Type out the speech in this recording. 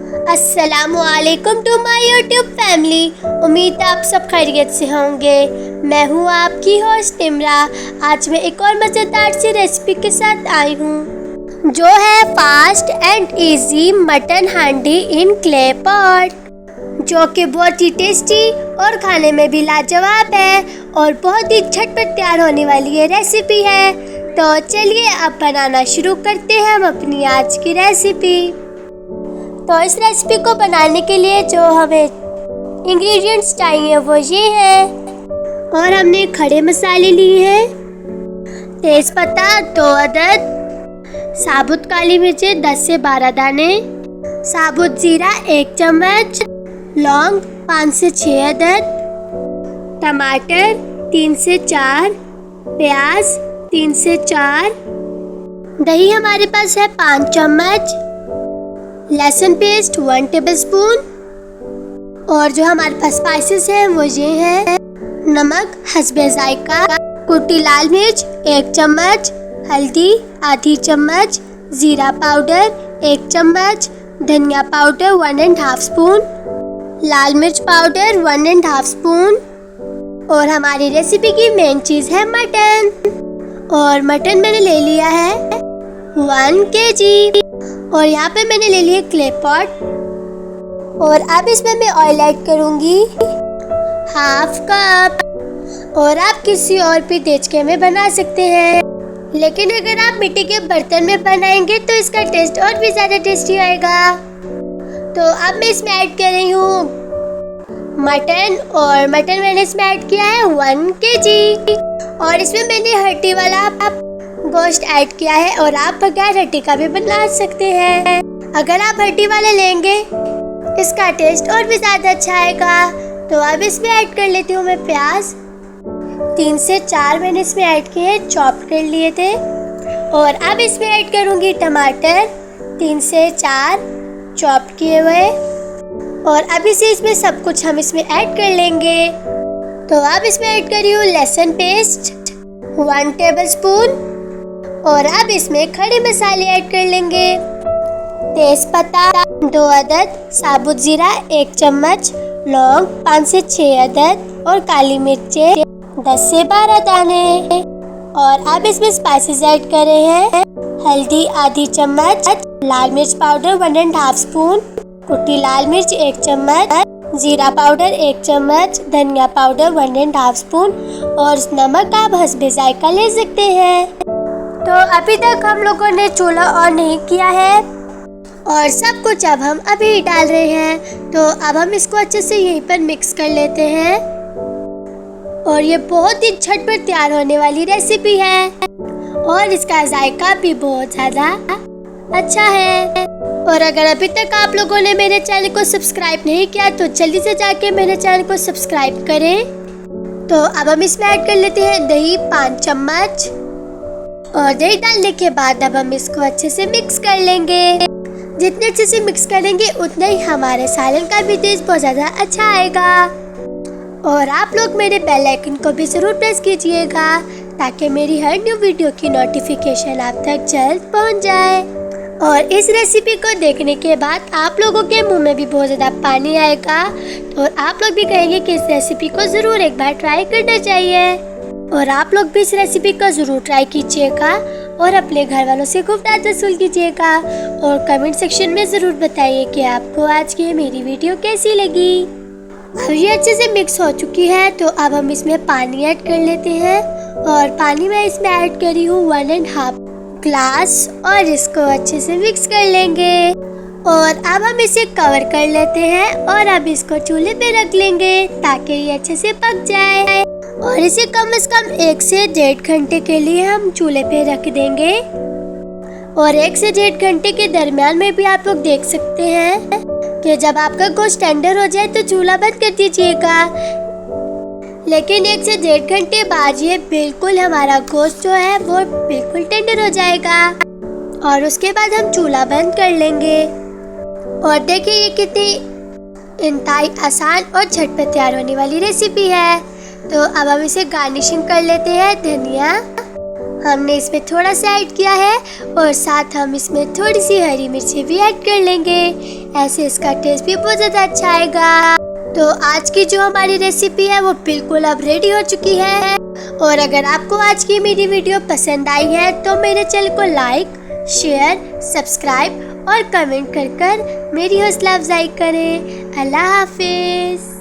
अस्सलामुअलैकुम to my YouTube family. उम्मीद आप सब खैरियत से होंगे। मैं हूँ आपकी होस्ट इमरा। आज मैं एक और मज़ेदार सी रेसिपी के साथ आई हूँ जो है फास्ट एंड इजी मटन हांडी इन क्ले पॉट, जो कि बहुत ही टेस्टी और खाने में भी लाजवाब है और बहुत ही झटपट तैयार होने वाली ये रेसिपी है। तो चलिए अब बनाना शुरू करते हैं हम अपनी आज की रेसिपी। तो इस रेसिपी को बनाने के लिए जो हमें इंग्रेडिएंट्स चाहिए वो ये है, और हमने खड़े मसाले लिए हैं, तेज़पत्ता 2 अदद, साबुत काली मिर्चें 10 से 12 दाने, साबुत जीरा 1 चम्मच, लौंग 5 से 6 अदद, टमाटर 3 से 4, प्याज 3 से 4, दही हमारे पास है 5 चम्मच, लहसुन पेस्ट 1 टेबलस्पून, और जो हमारे पास स्पाइसेस हैं वो ये हैं, नमक हस्बे जायका, कुटी लाल मिर्च 1 चम्मच, हल्दी आधी चम्मच, जीरा पाउडर 1 चम्मच, धनिया पाउडर 1½ स्पून, लाल मिर्च पाउडर 1½ स्पून, और हमारी रेसिपी की मेन चीज़ है मटन। और मटन मैंने ले लिया है 1 kg, और यहाँ पे मैंने ले लिया क्ले पॉट, और अब इसमें मैं ऑयल ऐड करूँगी 1/2 कप। और आप किसी और भी देचके में बना सकते हैं, लेकिन अगर आप मिट्टी के बर्तन में बनाएंगे तो इसका टेस्ट और भी ज़्यादा टेस्टी आएगा। तो अब मैं इसमें ऐड कर रही हूँ मटन, और मटन मैंने इसमें ऐड किया है 1 kg, और इसमें मैंने हड्डी वाला गोश्त ऐड किया है, और आप बगैर हड्डी का भी बना सकते हैं। अगर आप हड्डी वाले लेंगे इसका टेस्ट और भी ज़्यादा अच्छा आएगा। तो अब इसमें ऐड कर लेती हूँ मैं प्याज 3 से 4 मैंने इसमें ऐड किए, चॉप कर लिए थे। और अब इसमें ऐड करूँगी टमाटर 3 से 4 चॉप किए हुए, और अभी से इसमें सब कुछ हम इसमें ऐड कर लेंगे। तो अब इसमें ऐड करी हूँ लहसुन पेस्ट 1 टेबलस्पून, और अब इसमें खड़े मसाले ऐड कर लेंगे, तेज़पत्ता 2 अदद, साबुत जीरा 1 चम्मच, लौंग 5 से 6 अदद, और काली मिर्चें 10 से 12 दाने। और अब इसमें स्पाइसेस ऐड कर रहे हैं, हल्दी आधी चम्मच, लाल मिर्च पाउडर 1½ स्पून, कुटी लाल मिर्च 1 चम्मच, जीरा पाउडर 1 चम्मच, धनिया पाउडर 1½ स्पून, और नमक आप हस्बे जायका ले सकते हैं। तो अभी तक हम लोगों ने चूल्हा ऑन नहीं किया है, और सब कुछ अब हम अभी डाल रहे हैं। तो अब हम इसको अच्छे से यहीं पर मिक्स कर लेते हैं, और ये बहुत ही झटपट तैयार होने वाली रेसिपी है, और इसका जायका भी बहुत ज़्यादा अच्छा है। और अगर अभी तक आप लोगों ने मेरे चैनल को सब्सक्राइब नहीं किया तो जल्दी से जाके मेरे चैनल को सब्सक्राइब करें। तो अब हम इसमें ऐड कर लेते हैं दही 5 चम्मच, और दही डालने के बाद अब हम इसको अच्छे से मिक्स कर लेंगे। जितने अच्छे से मिक्स करेंगे उतना ही हमारे सालन का भी टेस्ट बहुत ज़्यादा अच्छा आएगा। और आप लोग मेरे बेल आइकन को भी ज़रूर प्रेस कीजिएगा ताकि मेरी हर न्यू वीडियो की नोटिफिकेशन आप तक जल्द पहुंच जाए। और इस रेसिपी को देखने के बाद आप लोगों के मुंह में भी बहुत ज़्यादा पानी आएगा, और आप लोग भी कहेंगे कि इस रेसिपी को ज़रूर एक बार ट्राई करना चाहिए। और आप लोग भी इस रेसिपी को ज़रूर ट्राई कीजिएगा, और अपने घर वालों से खूब तारीफ वसूल कीजिएगा, और कमेंट सेक्शन में ज़रूर बताइए कि आपको आज की मेरी वीडियो कैसी लगी। अब ये अच्छे से मिक्स हो चुकी है, तो अब हम इसमें पानी ऐड कर लेते हैं, और पानी में इसमें ऐड करी हूँ 1½ ग्लास, और इसको अच्छे से मिक्स कर लेंगे। और अब हम इसे कवर कर लेते हैं, और अब इसको चूल्हे पे रख लेंगे ताकि ये अच्छे से पक जाए। और इसे कम से कम 1 से 1.5 घंटे के लिए हम चूल्हे पे रख देंगे, और 1 से 1.5 घंटे के दरमियान में भी आप लोग देख सकते हैं कि जब आपका गोश्त टेंडर हो जाए तो चूल्हा बंद कर दीजिएगा। लेकिन 1 से 1.5 घंटे बाद ये बिल्कुल हमारा गोश्त जो है वो बिल्कुल टेंडर हो जाएगा, और उसके बाद हम चूल्हा बंद कर लेंगे। और देखिए ये कितनी इंतहाई आसान और झटपट तैयार होने वाली रेसिपी है। तो अब हम इसे गार्निशिंग कर लेते हैं धनिया हमने इसमें थोड़ा सा ऐड किया है और साथ हम इसमें थोड़ी सी हरी मिर्ची भी ऐड कर लेंगे। ऐसे इसका टेस्ट भी बहुत ज़्यादा अच्छा आएगा। तो आज की जो हमारी रेसिपी है वो बिल्कुल अब रेडी हो चुकी है। और अगर आपको आज की मेरी वीडियो पसंद आई है तो मेरे चैनल को लाइक, शेयर, सब्सक्राइब और कमेंट कर मेरी हौसला अफजाई करें। अल्लाह हाफिज़।